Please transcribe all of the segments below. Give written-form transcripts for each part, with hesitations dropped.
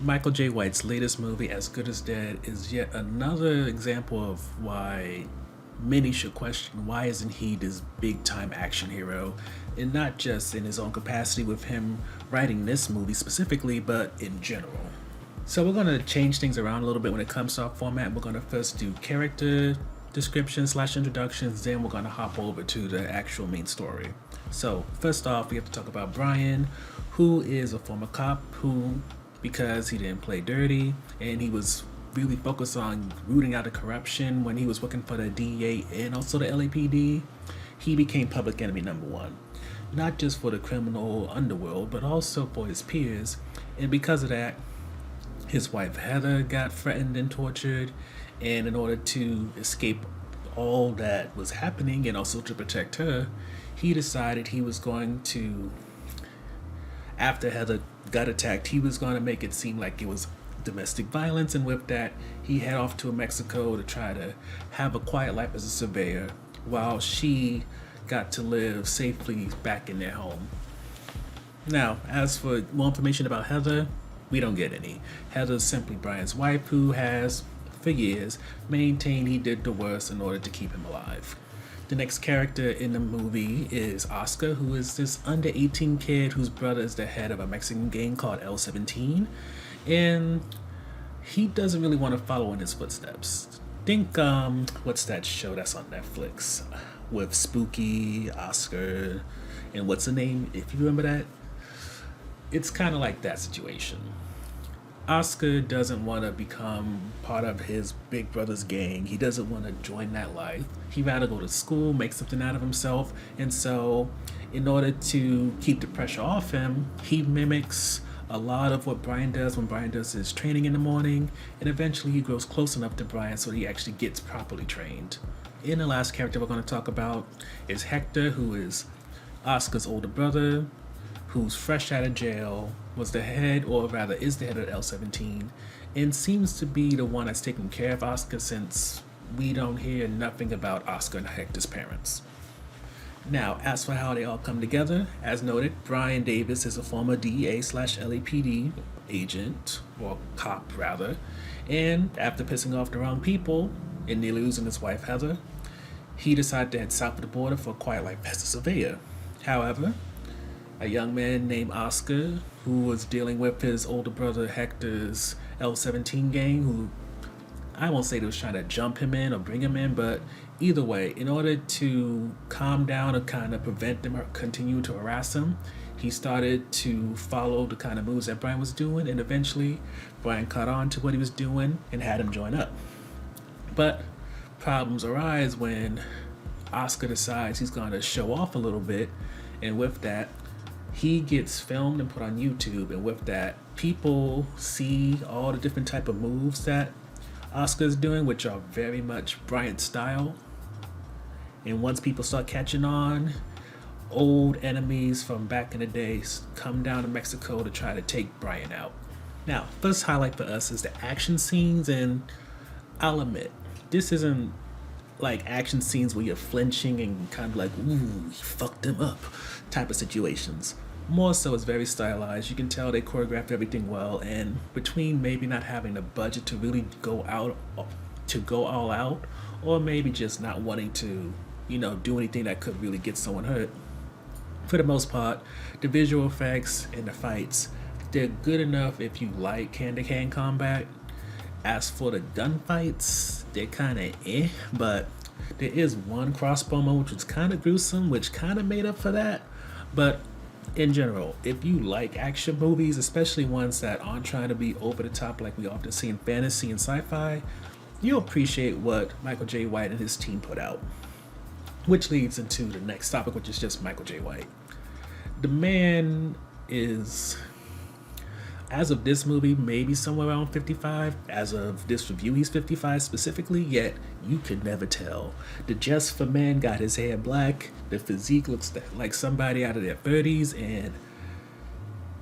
Michael J. White's latest movie, As Good as Dead, is yet another example of why many should question why isn't he this big time action hero, and not just in his own capacity with him writing this movie specifically, but in general. So we're gonna change things around a little bit when it comes to our format. We're gonna first do character descriptions slash introductions, then we're gonna hop over to the actual main story. So first off, we have to talk about Brian, who is a former cop who, because he didn't play dirty and he was really focused on rooting out the corruption when he was working for the DEA and also the LAPD, he became public enemy number one. Not just for the criminal underworld, but also for his peers. And because of that, his wife Heather got threatened and tortured, and in order to escape all that was happening and also to protect her, he decided he was going to, after Heather got attacked, he was going to make it seem like it was domestic violence, and with that, he head off to Mexico to try to have a quiet life as a surveyor while she got to live safely back in their home. Now, as for more information about Heather, we don't get any. Heather's simply Brian's wife who has, for years, maintained he did the worst in order to keep him alive. The next character in the movie is Oscar, who is this under 18 kid whose brother is the head of a Mexican gang called L17, and he doesn't really want to follow in his footsteps. Think, what's that show that's on Netflix with Spooky, Oscar, and what's the name, if you remember that? It's kind of like that situation. Oscar doesn't want to become part of his big brother's gang. He doesn't want to join that life. He'd rather go to school, make something out of himself. And so, in order to keep the pressure off him, he mimics a lot of what Brian does when Brian does his training in the morning. And eventually he grows close enough to Brian so he actually gets properly trained. And the last character we're going to talk about is Hector, who is Oscar's older brother, who's fresh out of jail, was the head, or rather is the head of L17, and seems to be the one that's taking care of Oscar since we don't hear nothing about Oscar and Hector's parents. Now, as for how they all come together, as noted, Brian Davis is a former DEA slash LAPD agent, or cop rather, and after pissing off the wrong people and nearly losing his wife Heather, he decided to head south of the border for a quiet life as a surveyor. However, a young man named Oscar, who was dealing with his older brother Hector's L17 gang, who I won't say they was trying to jump him in or bring him in, but either way, in order to calm down or kind of prevent them or continue to harass him, he started to follow the kind of moves that Brian was doing, and eventually Brian caught on to what he was doing and had him join up. But problems arise when Oscar decides he's going to show off a little bit, and with that, he gets filmed and put on YouTube, and with that, people see all the different type of moves that Oscar's doing, which are very much Brian's style. And once people start catching on, old enemies from back in the days come down to Mexico to try to take Brian out. Now, first highlight for us is the action scenes, and I'll admit, this isn't like action scenes where you're flinching and kind of like, ooh, he fucked him up type of situations. More so, it's very stylized. You can tell they choreographed everything well, and between maybe not having the budget to really go all out, or maybe just not wanting to, do anything that could really get someone hurt, for the most part, the visual effects and the fights, they're good enough if you like hand-to-hand combat. As for the gunfights, they're kind of but there is one crossbow moment which was kind of gruesome, which kind of made up for that. But in general, if you like action movies, especially ones that aren't trying to be over the top like we often see in fantasy and sci-fi, you'll appreciate what Michael J. White and his team put out. Which leads into the next topic, which is just Michael J. White. The man is, as of this movie, maybe somewhere around 55. As of this review, he's 55 specifically, yet you could never tell. The Just for Man got his hair black, the physique looks like somebody out of their 30s, and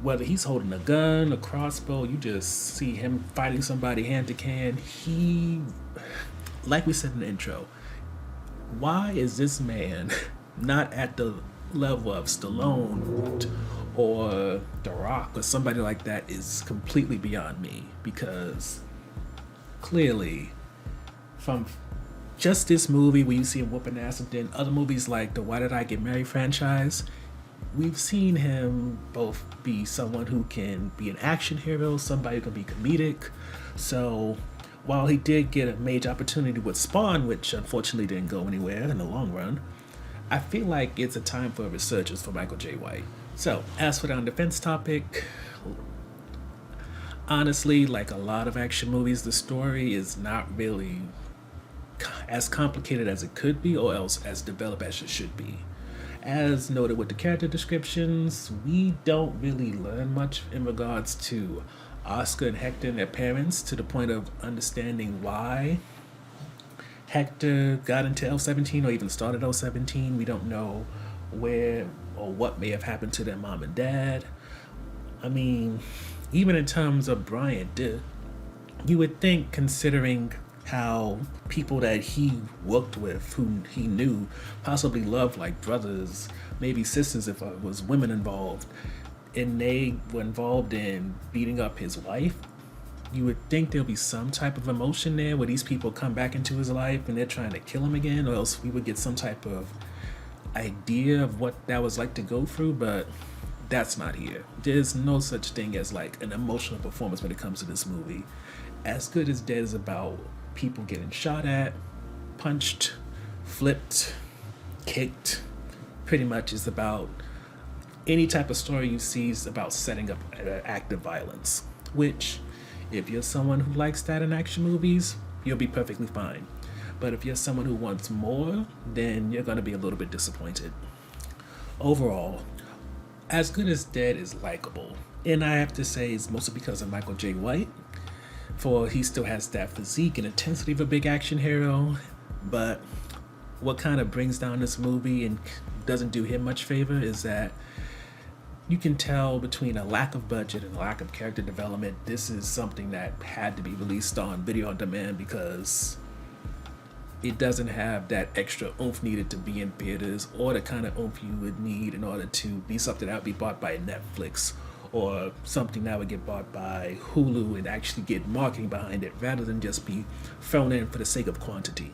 whether he's holding a gun, a crossbow, you just see him fighting somebody hand to hand. He, like we said in the intro, why is this man not at the level of Stallone or The Rock or somebody like that is completely beyond me, because clearly from just this movie where you see him whooping ass, and then other movies like the Why Did I Get Married franchise, we've seen him both be someone who can be an action hero, somebody who can be comedic. So while he did get a major opportunity with Spawn, which unfortunately didn't go anywhere in the long run, I feel like it's a time for a resurgence for Michael J. White. So as for the defense topic, honestly, like a lot of action movies, the story is not really as complicated as it could be, or else as developed as it should be. As noted with the character descriptions, we don't really learn much in regards to Oscar and Hector and their parents, to the point of understanding why Hector got into L-17 or even started L-17. We don't know where or what may have happened to their mom and dad. I mean, even in terms of Bryant, you would think, considering how people that he worked with, who he knew, possibly loved like brothers, maybe sisters if it was women involved, and they were involved in beating up his wife, you would think there'll be some type of emotion there where these people come back into his life and they're trying to kill him again, or else we would get some type of idea of what that was like to go through, but that's not here. There's no such thing as like an emotional performance when it comes to this movie. As Good as Dead is about people getting shot at, punched, flipped, kicked. Pretty much is about any type of story you see is about setting up an act of violence, which, if you're someone who likes that in action movies, you'll be perfectly fine. But if you're someone who wants more, then you're going to be a little bit disappointed. Overall, As Good as Dead is likable, and I have to say it's mostly because of Michael J. White, for he still has that physique and intensity of a big action hero. But what kind of brings down this movie and doesn't do him much favor is that you can tell between a lack of budget and a lack of character development, this is something that had to be released on video on demand, because it doesn't have that extra oomph needed to be in theaters, or the kind of oomph you would need in order to be something that would be bought by Netflix, or something that would get bought by Hulu and actually get marketing behind it, rather than just be thrown in for the sake of quantity.